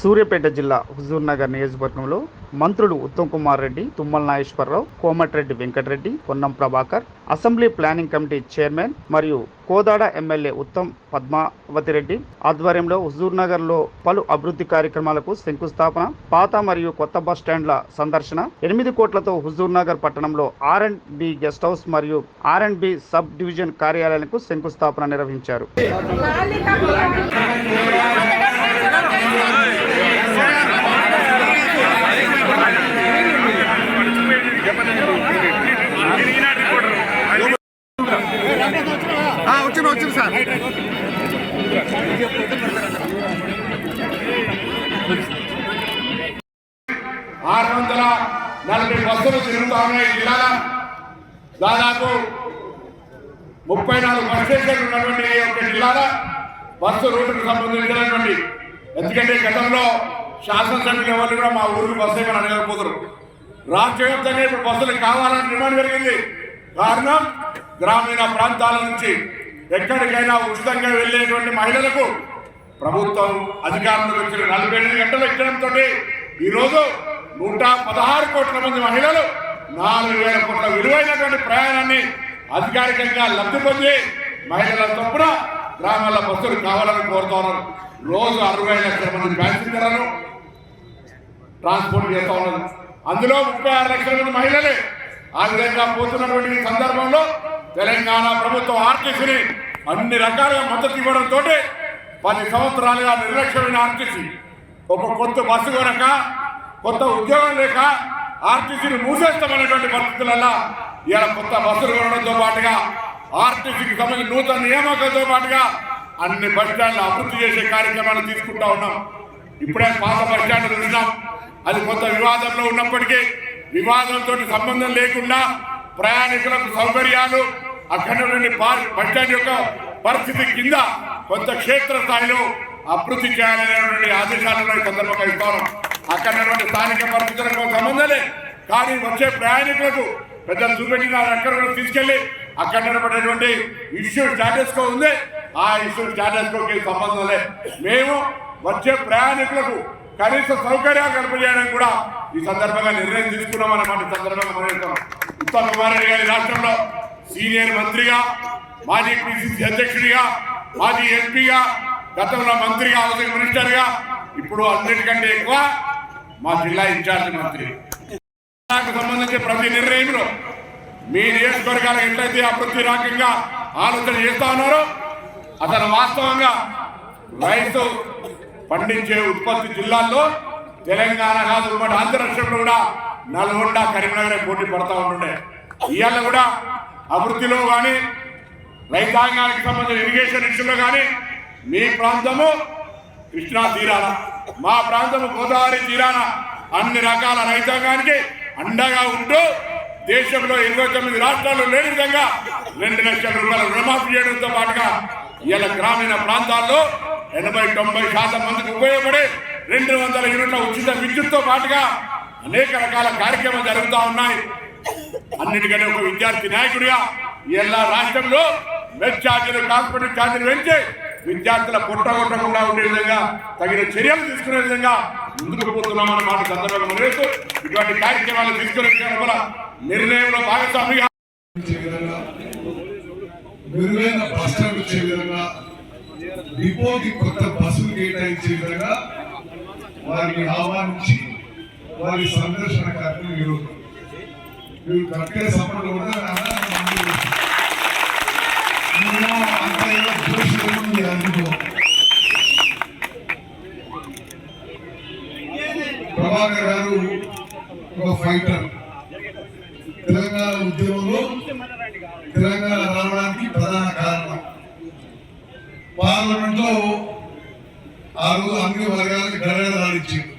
సూర్యాపేట జిల్లా హుజూర్నగర్ నియోజకవర్గంలో మంత్రులు Uttam Kumar Reddy, Tummala Nageswara Rao, Komatireddy Venkatreddy, Ponnam Prabhakar, assembly planning committee chairman మరియు కోదాడ ఎమ్మెల్యే ఉత్తమ్ పద్మావతిరెడ్డి ఆధ్వర్యంలో హుజూర్నగర్లో పలు అభివృద్ధి కార్యక్రమాలకు శంకుస్థాపన, పాత మరియు కొత్త బస్ స్టాండ్ల సందర్శన, 8 కోట్లతో హుజూర్నగర్ పట్టణంలో R&B గెస్ట్ హౌస్ మరియు R&B సబ్ డివిజన్ కార్యాలయాలకు శంకుస్థాపన నిర్వహించారు. వచ్చిన సార్ 640 బస్సులు తిరుగుతా ఉన్నాయి. జిల్లాలో దాదాపు 34 బస్ స్టేషన్లు ఉన్నటువంటి ఒక జిల్లాలో బస్సు రూటుకు సంబంధించినటువంటి, ఎందుకంటే గతంలో శాసనసభ్యుల వాళ్ళు కూడా మా ఊరికి బస్సు ఏమని అడగకపోతారు. రాష్ట్ర వ్యాప్తంగా ఇప్పుడు బస్సులు కావాలని డిమాండ్ పెరిగింది. కారణం గ్రామీణ ప్రాంతాల నుంచి ఎక్కడికైనా ఉచితంగా వెళ్ళేటువంటి మహిళలకు ప్రభుత్వం అధికారంలోకి వచ్చిన 48 గంటలు ఎక్కడంతో ఈరోజు 116 కోట్ల మంది మహిళలు 4,000 కోట్ల విలువైనటువంటి ప్రయాణాన్ని అధికారికంగా లబ్ధి పొంది మహిళల చొప్పున గ్రామాల బస్సులు కావాలని కోరుతా ఉన్నారు. రోజు 60 లక్షల మంది ప్యాసింజర్లను ట్రాన్స్పోర్ట్ చేస్తూ ఉన్నారు. అందులో 36 లక్షల మంది మహిళలే. ఆ విధంగా పోతున్నటువంటి సందర్భంలో తెలంగాణ ప్రభుత్వం ఆర్టీసీని అన్ని రకాలుగా మద్దతు ఇవ్వడంతో 10 సంవత్సరాలుగా నిర్లక్ష్యమైన ఆర్టీసీ ఒక కొత్త బస్సు కొనక, కొత్త ఉద్యోగం లేక ఆర్టీసీని మూసేస్తామనేటువంటి పరిస్థితులలో ఇలా కొత్త బస్సులు కొనడంతో పాటుగా ఆర్టీసీకి సంబంధించిన నూతన నియామకాలతో పాటుగా అన్ని బస్ స్టాండ్లు అభివృద్ధి చేసే కార్యక్రమాలు తీసుకుంటా ఉన్నాం. ఇప్పుడే పాత బస్ స్టాండ్ చూసినాం. అది కొంత వివాదంలో ఉన్నప్పటికీ వివాదంతో సంబంధం లేకుండా ప్రయాణికులకు సౌకర్యాలు, అక్కడ నుండి బస్ స్టాండ్ యొక్క పరిస్థితి కింద కొంత క్షేత్ర స్థాయిలో అభివృద్ధి చేయాలనేటువంటి ఆదేశాలను ఈ సందర్భంగా ఇస్తాను. అక్కడ స్థానిక పరిస్థితులకు సంబంధమే కానీ వచ్చే ప్రయాణికులకు పెద్దలు చూపెట్టిన అక్కడ తీసుకెళ్లి అక్కడ నిలబడేటువంటి ఇష్యూ స్టాటస్ కో ఉంది. ఆ ఇష్యూ స్టాటస్ కోకి సంబంధం లేదు. మేము వచ్చే ప్రయాణికులకు కనీస సౌకర్యాలు కల్పించడానికి కూడా ఈ సందర్భంగా నిర్ణయం తీసుకున్నామన్నమాట. సందర్భంగా మనం ఉత్తమ్ కుమార్ రెడ్డి గారి రాష్ట్రంలో సీనియర్ మంత్రిగా, మాజీ పిసిసి అధ్యక్షుడిగా, మాజీ ఎంపీగా, గతంలో మంత్రిగా, హౌసింగ్ మినిస్టర్గా, ఇప్పుడు అన్నిటికంటే ఎక్కువ మా జిల్లా ఇన్ఛార్జి మంత్రి. సంబంధించి ప్రతి నిర్ణయంలో మీ నియోజకవర్గాలకు ఎట్లయితే అభివృద్ధి రకంగా ఆలోచన చేస్తా ఉన్నారో అతను వాస్తవంగా రైతు పండించే ఉత్పత్తి జిల్లాల్లో తెలంగాణ కాదు ఉమ్మడి ఆంధ్ర రాష్ట్రంలో కూడా నల్గొండ, కరీంనగర్ పోటీ పడతా ఉంటుండే. ఇవాళ కూడా అభివృద్ధిలో కానీ రైతాంగానికి సంబంధించిన ఇరిగేషన్ ఇష్యూలో కానీ మీ ప్రాంతము కృష్ణా తీరాన, మా ప్రాంతము గోదావరి తీరాన అన్ని రకాల రైతాంగానికి అండగా ఉంటూ దేశంలో 29 రాష్ట్రాల్లో లేని విధంగా 2 లక్షల రూపాయలు రుణమాఫీ చేయడంతో పాటుగా ఇలా గ్రామీణ ప్రాంతాల్లో 80-90% మందికి ఉపయోగపడే 200 యూనిట్ల ఉచిత విద్యుత్తో పాటుగా అనేక రకాల కార్యక్రమాలు జరుగుతూ ఉన్నాయి. అన్నిటికంటే ఒక విద్యార్థి నాయకుడిగా ఇలా రాష్ట్రంలో మెస్ ఛార్జీలు, కాస్మెటిక్ ఛార్జీలు పెంచి విద్యార్థుల పుట్టగొట్టకుండా ఉండే విధంగా తగిన చర్యలు తీసుకునే విధంగా ముందుకు పోతున్నామన్న మాట సందర్భంగా నిర్వహిస్తూ ఇటువంటి కార్యక్రమాలు తీసుకునే నిర్ణయంలో భాగస్వామిగా మెరుగైన బస్టాండ్ వచ్చే విధంగా, డిపోకి కొత్త బస్సులు కేటాయించే విధంగా వారిని ఆహ్వానించి వారి సందర్శన కార్యక్రమం ఈరోజు మీరు కట్టే సంపద కూడా ప్రభాకర్ గారు ఒక ఫైటర్. తెలంగాణ ఉద్యమంలో తెలంగాణ రావడానికి ప్రధాన కారణం పార్లమెంట్ లో ఆ రోజు అన్ని వర్గాలకు గడగడలు ఇచ్చింది.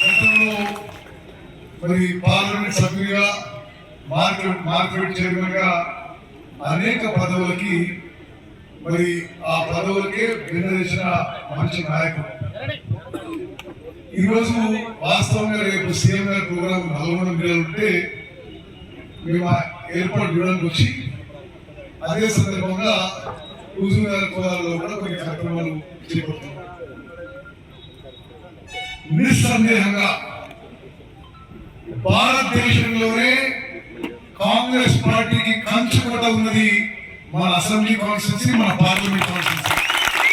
గతంలో మరి పార్లమెంట్ సభ్యులుగా, మార్కెట్ చైర్మన్ గా అనేక పదవులకి మరి ఆ పదవులకే విన్నదేశిన మంచి నాయకుడు. ఈరోజు వాస్తవంగా రేపు సీఎం గారి ప్రోగ్రాం నల్గొండ జిల్లాలో ఉంటే మేము ఏర్పాటు చేయడానికి వచ్చి అదే సందర్భంగా హుజూర్ నగర్ కోదాడలో కూడా కొన్ని కార్యక్రమాలు చేపడుతున్నాం. నిస్సందేహంగా భారతదేశంలోనే కాంగ్రెస్ పార్టీకి కంచుకోట ఉన్నది మన అసెంబ్లీ కాన్స్టిట్యూన్సీ, మన పార్లమెంట్ కాన్స్టిట్యూన్సీ.